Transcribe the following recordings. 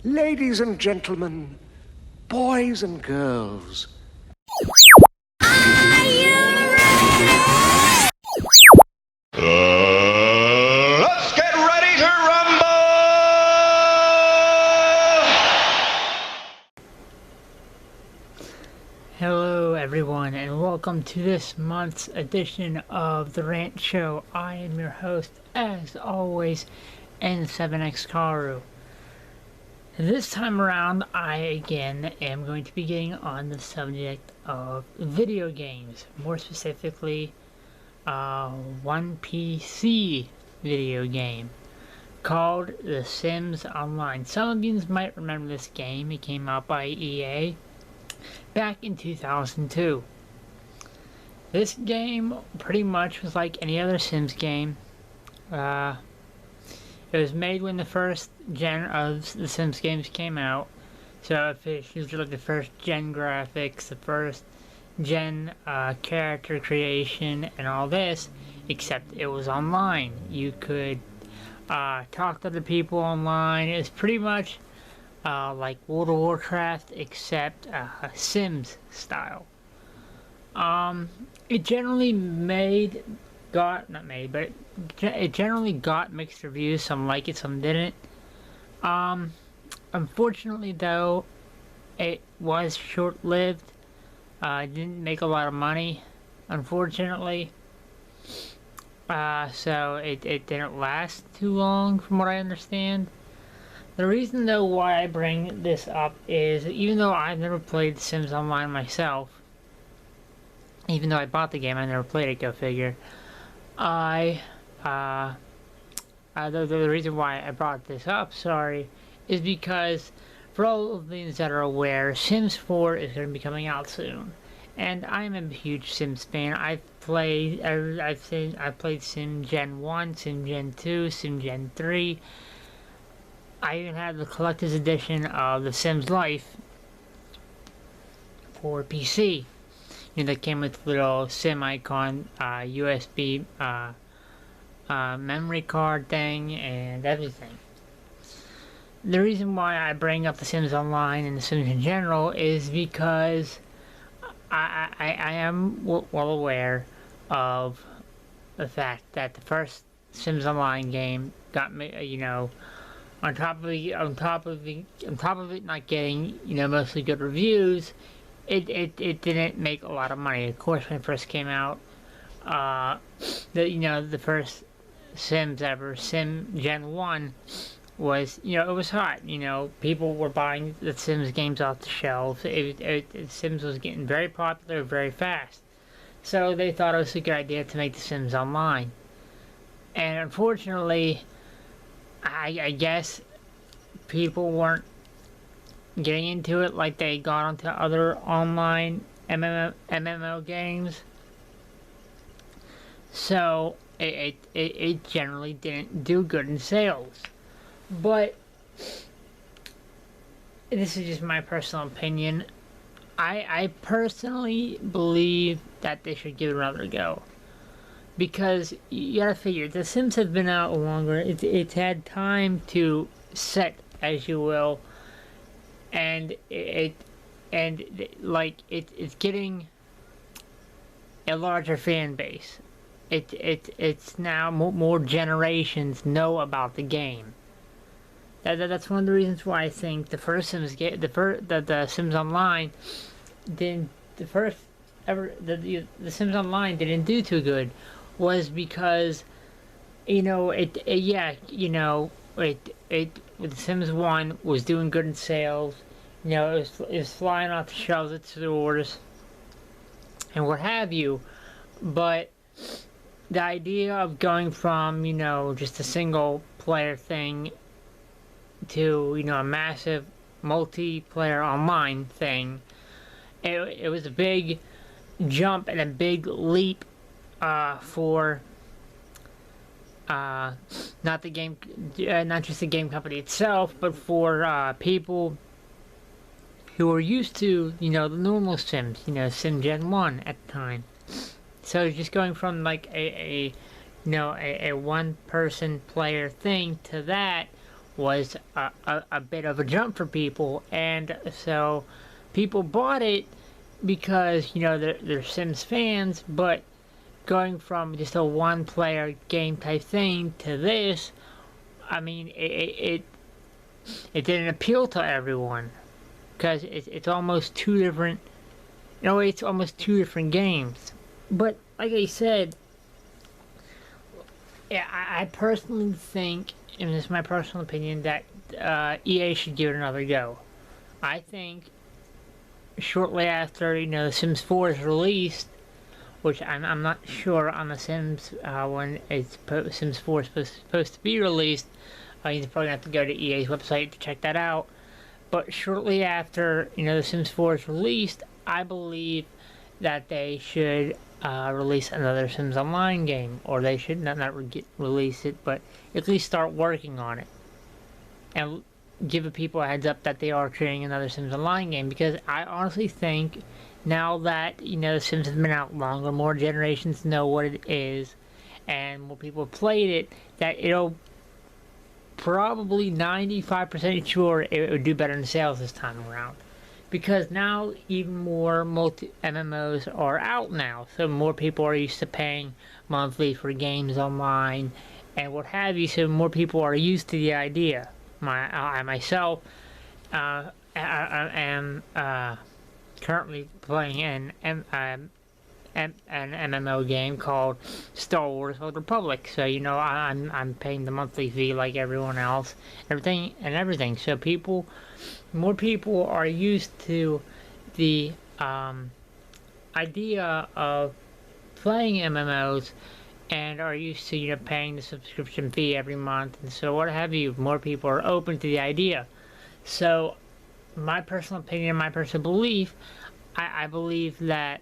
Ladies and gentlemen, boys and girls. Are you ready? Let's get ready to rumble! Hello everyone and welcome to this month's edition of the Rant Show. I am your host, as always, N7XKaru. This time around, I again am going to be getting on the subject of video games. More specifically, one PC video game called The Sims Online. Some of you might remember this game. It came out by EA back in 2002. This game pretty much was like any other Sims game. It was made when the first gen of the Sims games came out, so it features like the first gen graphics, the first gen character creation, and all this, except it was online. You could talk to other people online. It was pretty much like World of Warcraft, except Sims style. It generally it generally got mixed reviews. Some like it, some didn't. Unfortunately though, it was short-lived. It didn't make a lot of money, unfortunately. So it didn't last too long, from what I understand. The reason though why I bring this up is, even though I've never played Sims Online myself, even though I bought the game, I never played it, go figure. The reason why I brought this up, is because, for all of these that are aware, Sims 4 is going to be coming out soon. And I'm a huge Sims fan. I've played Sim Gen 1, Sim Gen 2, Sim Gen 3. I even had the collector's edition of The Sims Life for PC. You know, that came with little Sim icon, USB memory card thing, and everything. The reason why I bring up The Sims Online and The Sims in general is because I am well aware of the fact that the first Sims Online game got me, on top of it not getting, mostly good reviews, it didn't make a lot of money. Of course, when it first came out, the first Sims ever, Sim Gen 1, was, it was hot. People were buying the Sims games off the shelves. Sims was getting very popular very fast. So they thought it was a good idea to make the Sims Online. And unfortunately, I guess people weren't getting into it like they got onto other online MMO games. So it generally didn't do good in sales. But this is just my personal opinion. I personally believe that they should give it another go. Because you gotta figure, The Sims have been out longer. It's had time to set, as you will, and it's getting a larger fan base. It's now more generations know about the game. That's one of the reasons why I think the first Sims game, the Sims Online, the Sims Online didn't do too good, was because, The Sims 1 was doing good in sales. It was flying off the shelves at stores and what have you. But the idea of going from, just a single player thing to, a massive multiplayer online thing, it was a big jump and a big leap for not just the game company itself, but for people who are used to, the normal Sims, Sim Gen 1 at the time. So just going from like a one person player thing to that was a bit of a jump for people, and so people bought it because, you know, they're Sims fans, but going from just a one-player game type thing to this, I mean, it didn't appeal to everyone, because it's almost two different, in a way, it's almost two different games. But like I said, yeah, I personally think, and this is my personal opinion, that EA should give it another go. I think shortly after, you know, The Sims 4 is released, which I'm not sure on The Sims when Sims 4 is supposed to be released. You're probably gonna have to go to EA's website to check that out. But shortly after, you know, The Sims 4 is released, I believe that they should release another Sims Online game, or they should not release it, but at least start working on it, and give people a heads up that they are creating another Sims Online game. Because I honestly think now that, you know, The Sims has been out longer, more generations know what it is, and more people have played it, that it'll probably 95% sure it would do better in sales this time around. Because now even more MMOs are out now, so more people are used to paying monthly for games online and what have you, so more people are used to the idea. I myself am currently playing an MMO game called Star Wars Old Republic. So, you know, I'm paying the monthly fee like everyone else, everything. So more people are used to the idea of playing MMOs, and are used to, you know, paying the subscription fee every month, and so what have you. More people are open to the idea. So, my personal opinion, my personal belief, I believe that,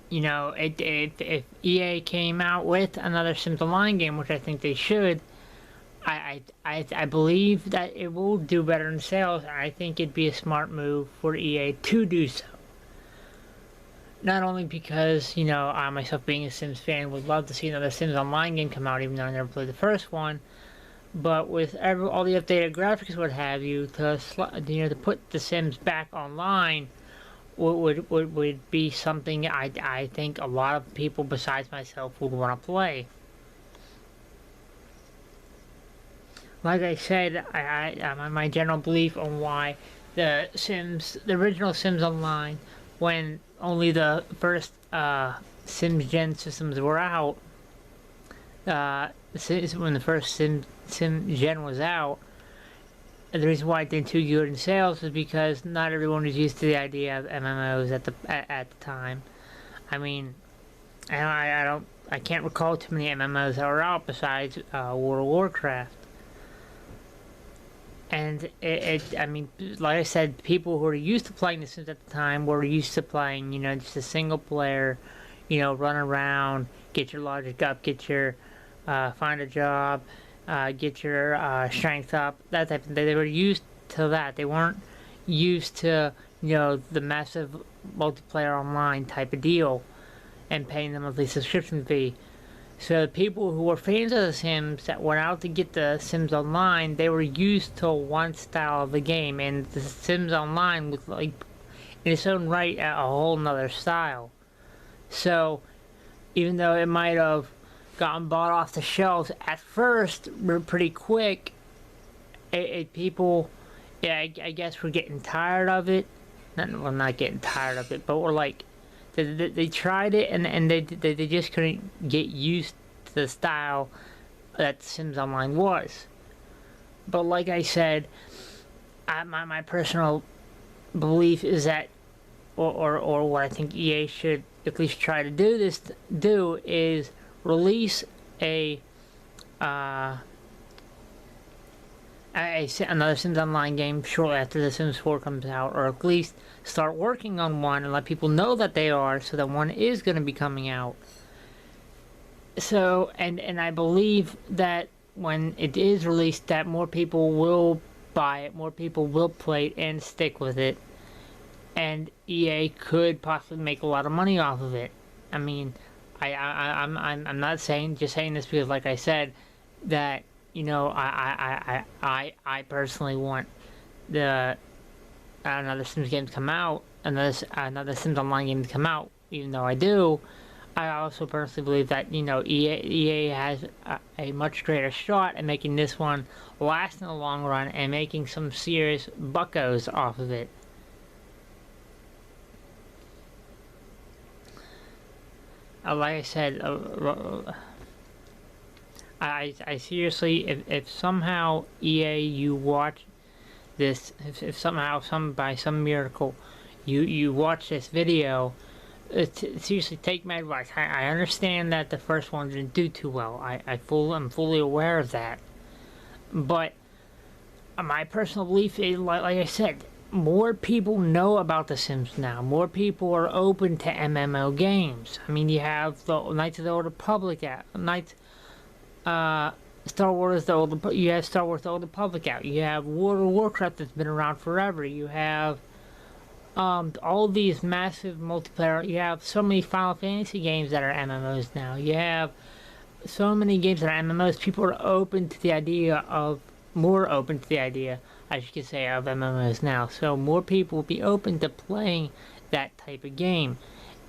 you know, if EA came out with another Sims Online game, which I think they should, I believe that it will do better in sales, and I think it'd be a smart move for EA to do so. Not only because, you know, I myself being a Sims fan would love to see another Sims Online game come out, even though I never played the first one, but with all the updated graphics, what have you, to put the Sims back online would be something I think a lot of people besides myself would want to play. Like I said, my general belief on why the original Sims Online, when only the first Sims Gen systems were out, when the first Sim Gen was out, the reason why it did too good in sales is because not everyone was used to the idea of MMOs at the time. I mean, I can't recall too many MMOs that were out besides World of Warcraft. And I mean, like I said, people who were used to playing The Sims at the time were used to playing, you know, just a single player, you know, run around, get your logic up, get your, find a job, get your strength up, that type of thing. They were used to that. They weren't used to, you know, the massive multiplayer online type of deal and paying the monthly subscription fee. So the people who were fans of The Sims that went out to get The Sims Online, they were used to one style of the game, and The Sims Online was, like, in its own right, a whole nother style. So even though it might have gotten bought off the shelves at first pretty quick, people, yeah, I guess we're getting tired of it. Not getting tired of it, but we're like, they tried it and they just couldn't get used to the style that Sims Online was. But like I said, my personal belief is that, or what I think EA should at least try to do is release another Sims Online game shortly after The Sims 4 comes out, or at least start working on one and let people know that they are, so that one is going to be coming out. So, and I believe that when it is released, that more people will buy it, more people will play it and stick with it, and EA could possibly make a lot of money off of it. I mean, I'm not saying this because, like I said, that, you know, I personally want the another Sims game to come out, another Sims Online game to come out. Even though I do, I also personally believe that, you know, EA has a much greater shot at making this one last in the long run and making some serious buckos off of it. Like I said, I seriously, if somehow EA, you watch this, if somehow, by some miracle, you watch this video, seriously, take my advice. I understand that the first one didn't do too well. I'm fully aware of that. But my personal belief is, like I said, more people know about The Sims now. More people are open to MMO games. I mean, you have the Knights of the Old Republic out. Star Wars The Old Republic out. You have World of Warcraft that's been around forever. You have all these massive multiplayer. You have so many Final Fantasy games that are MMOs now. You have so many games that are MMOs. People are open to the idea of, more open to the idea, I should say, of MMOs now. So more people will be open to playing that type of game.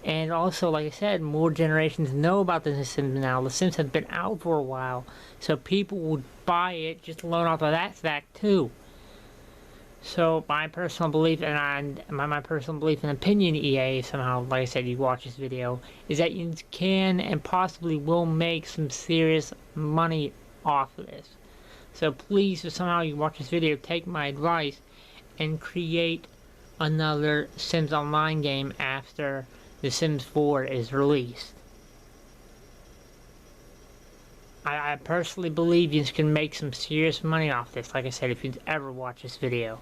And also, like I said, more generations know about The Sims now. The Sims have been out for a while, so people would buy it just alone off of that fact too. So my personal belief, and my personal belief and opinion, EA, somehow, like I said, you watch this video, is that you can and possibly will make some serious money off of this. So please, if somehow you watch this video, take my advice and create another Sims Online game after The Sims 4 is released. I personally believe you can make some serious money off this, like I said, if you ever watch this video.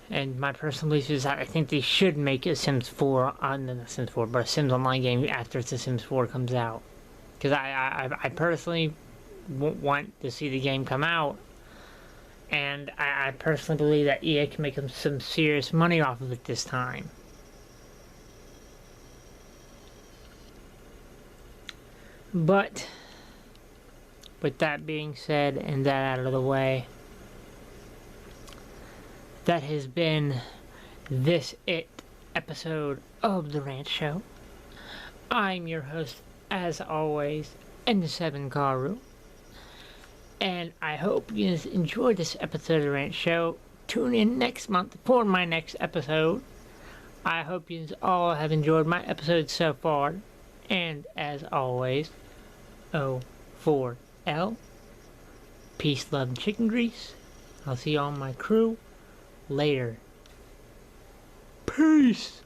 And my personal belief is that I think they should make a Sims 4, not a Sims 4, but a Sims Online game after The Sims 4 comes out. Because I personally want to see the game come out, and I personally believe that EA can make some serious money off of it this time. But with that being said and that out of the way, that has been this episode of the Rant Show. I'm your host, as always, N7Karu, and I hope you guys enjoyed this episode of the Rant Show. Tune in next month for my next episode. I hope you all have enjoyed my episode so far. And as always, O4L, peace, love, and chicken grease. I'll see you on my crew later. Peace!